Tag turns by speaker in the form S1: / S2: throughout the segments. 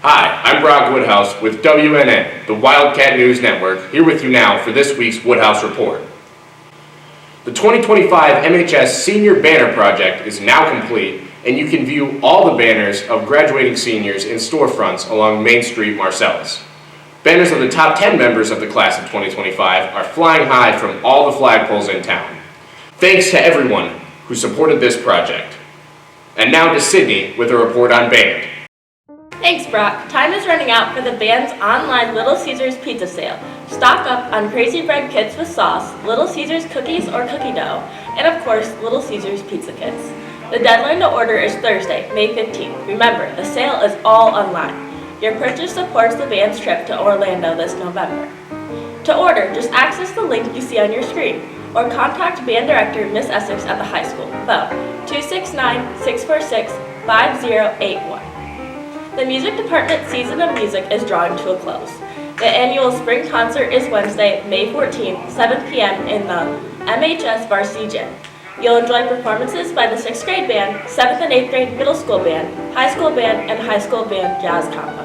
S1: Hi, I'm Brock Woodhouse with WNN, the Wildcat News Network, here with you now for this week's Woodhouse Report. The 2025 MHS Senior Banner Project is now complete, and you can view all the banners of graduating seniors in storefronts along Main Street, Marcellus. Banners of the top 10 members of the class of 2025 are flying high from all the flagpoles in town. Thanks to everyone who supported this project. And now to Sydney with a report on band.
S2: Thanks, Brock. Time is running out for the band's online Little Caesars pizza sale. Stock up on Crazy Bread kits with sauce, Little Caesars cookies or cookie dough, and of course, Little Caesars pizza kits. The deadline to order is Thursday, May 15th. Remember, the sale is all online. Your purchase supports the band's trip to Orlando this November. To order, just access the link you see on your screen, or contact band director Miss Essex at the high school. Phone 269-646-5081. The music department's season of music is drawing to a close. The annual spring concert is Wednesday, May 14th, 7 p.m. in the MHS Varsity Gym. You'll enjoy performances by the 6th grade band, 7th and 8th grade middle school band, high school band, and high school band jazz combo.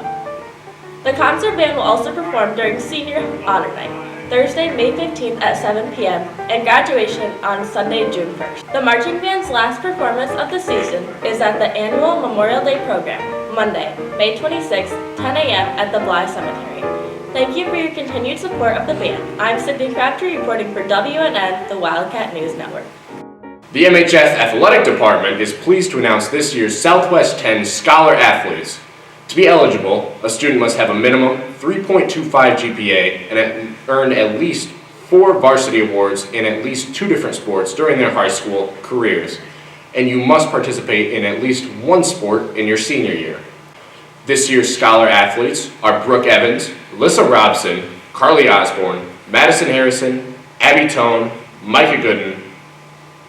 S2: The concert band will also perform during Senior Honor Night, Thursday, May 15th at 7 p.m., and graduation on Sunday, June 1st. The marching band's last performance of the season is at the annual Memorial Day program, Monday, May 26th, 10 a.m. at the Bly Cemetery. Thank you for your continued support of the band. I'm Sydney Crabtree reporting for WNN, the Wildcat News Network.
S1: The MHS Athletic Department is pleased to announce this year's Southwest 10 Scholar Athletes. To be eligible, a student must have a minimum 3.25 GPA and earn at least 4 varsity awards in at least 2 different sports during their high school careers, and you must participate in at least 1 sport in your senior year. This year's Scholar Athletes are Brooke Evans, Alyssa Robson, Carly Osborne, Madison Harrison, Abby Tone, Micah Gooden,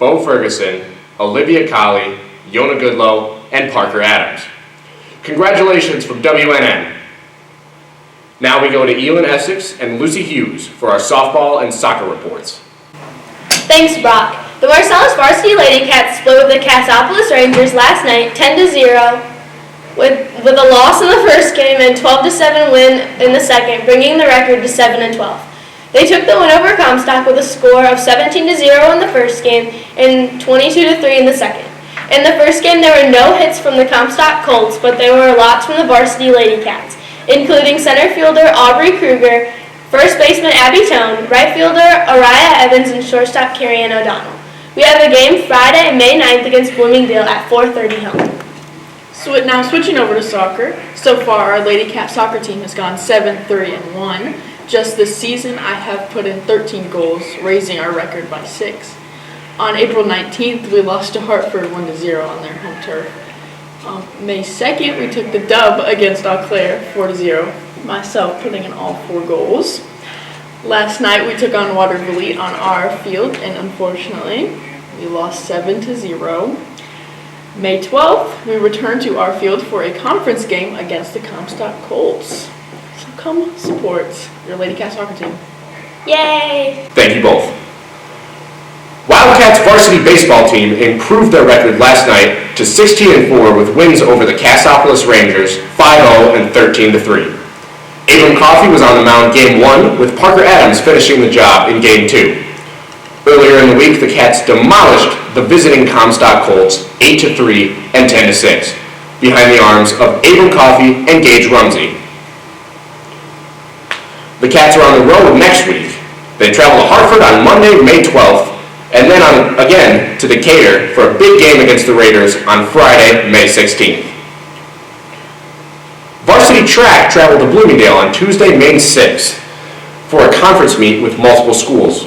S1: Bo Ferguson, Olivia Colley, Yona Goodlow, and Parker Adams. Congratulations from WNN. Now we go to Elin Essex and Lucy Hughes for our softball and soccer reports.
S3: Thanks, Brock. The Marcellus varsity Lady Cats split with the Cassopolis Rangers last night 10-0 with a loss in the first game and 12-7 win in the second, bringing the record to 7-12. They took the win over Comstock with a score of 17-0 in the first game and 22-3 in the second. In the first game, there were no hits from the Comstock Colts, but there were lots from the varsity Lady Cats, including center fielder Aubrey Kruger, first baseman Abby Tone, right fielder Araya Evans, and shortstop Carrie-Ann O'Donnell. We have a game Friday, May 9th against Bloomingdale at 4:30 home.
S4: Now switching over to soccer. So far, our Lady Cat soccer team has gone 7-3-1. Just this season, I have put in 13 goals, raising our record by 6. On April 19th, we lost to Hartford 1-0 on their home turf. May 2nd, we took the dub against Eau Claire 4-0, myself putting in all 4 goals. Last night, we took on Waterville on our field, and unfortunately, we lost 7-0. May 12th, we returned to our field for a conference game against the Comstock Colts. So come support your Lady Cat soccer team.
S3: Yay!
S1: Thank you both. Wildcats varsity baseball team improved their record last night to 16-4 with wins over the Cassopolis Rangers 5-0 and 13-3. Abram Coffey was on the mound game 1 with Parker Adams finishing the job in game 2. Earlier in the week, the Cats demolished the visiting Comstock Colts 8-3 and 10-6 behind the arms of Abram Coffey and Gage Rumsey. The Cats are on the road next week. They travel to Hartford on Monday, May 12th, and then again to Decatur for a big game against the Raiders on Friday, May 16th. Varsity track traveled to Bloomingdale on Tuesday, May 6th for a conference meet with multiple schools.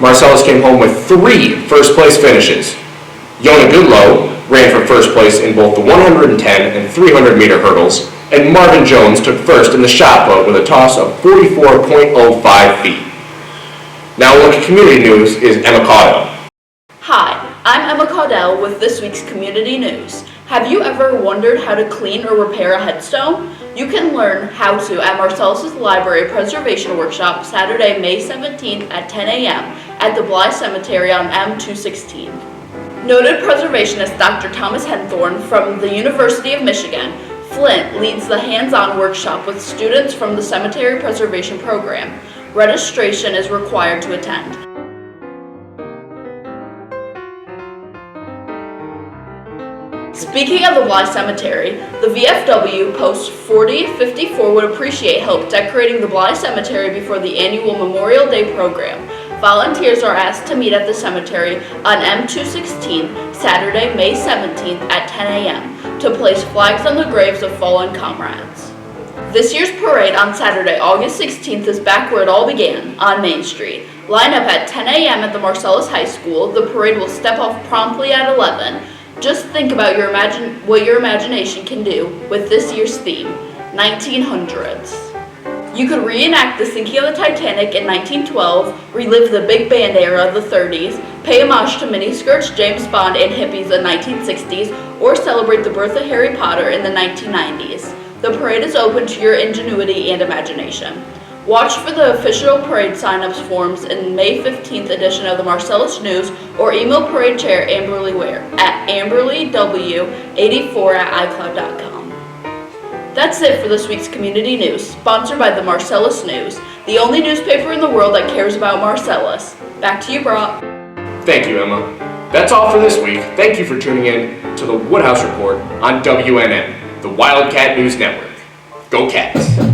S1: Marcellus came home with 3 first-place finishes. Yona Goodlow ran for first place in both the 110 and 300-meter hurdles, and Marvin Jones took first in the shot put with a toss of 44.05 feet. Now a look at community news is Emma Caudell.
S5: Hi, I'm Emma Caudell with this week's community news. Have you ever wondered how to clean or repair a headstone? You can learn how to at Marcellus Library Preservation Workshop Saturday, May 17th at 10 a.m. at the Bly Cemetery on M216. Noted preservationist Dr. Thomas Henthorne from the University of Michigan Flint leads the hands-on workshop with students from the Cemetery Preservation Program. Registration is required to attend. Speaking of the Bly Cemetery, the VFW Post 4054 would appreciate help decorating the Bly Cemetery before the annual Memorial Day program. Volunteers are asked to meet at the cemetery on M216, Saturday, May 17th at 10 a.m. to place flags on the graves of fallen comrades. This year's parade on Saturday, August 16th is back where it all began, on Main Street. Line up at 10 a.m. at the Marcellus High School. The parade will step off promptly at 11. Just think about what your imagination can do with this year's theme, 1900s. You could reenact the sinking of the Titanic in 1912, relive the big band era of the 30s, pay homage to miniskirts, James Bond, and hippies in the 1960s, or celebrate the birth of Harry Potter in the 1990s. The parade is open to your ingenuity and imagination. Watch for the official parade sign-ups forms in May 15th edition of the Marcellus News, or email parade chair Amberly Ware at amberlyw84@icloud.com. That's it for this week's community news, sponsored by the Marcellus News, the only newspaper in the world that cares about Marcellus. Back to you, Brock.
S1: Thank you, Emma. That's all for this week. Thank you for tuning in to the Woodhouse Report on WNN, the Wildcat News Network. Go Cats!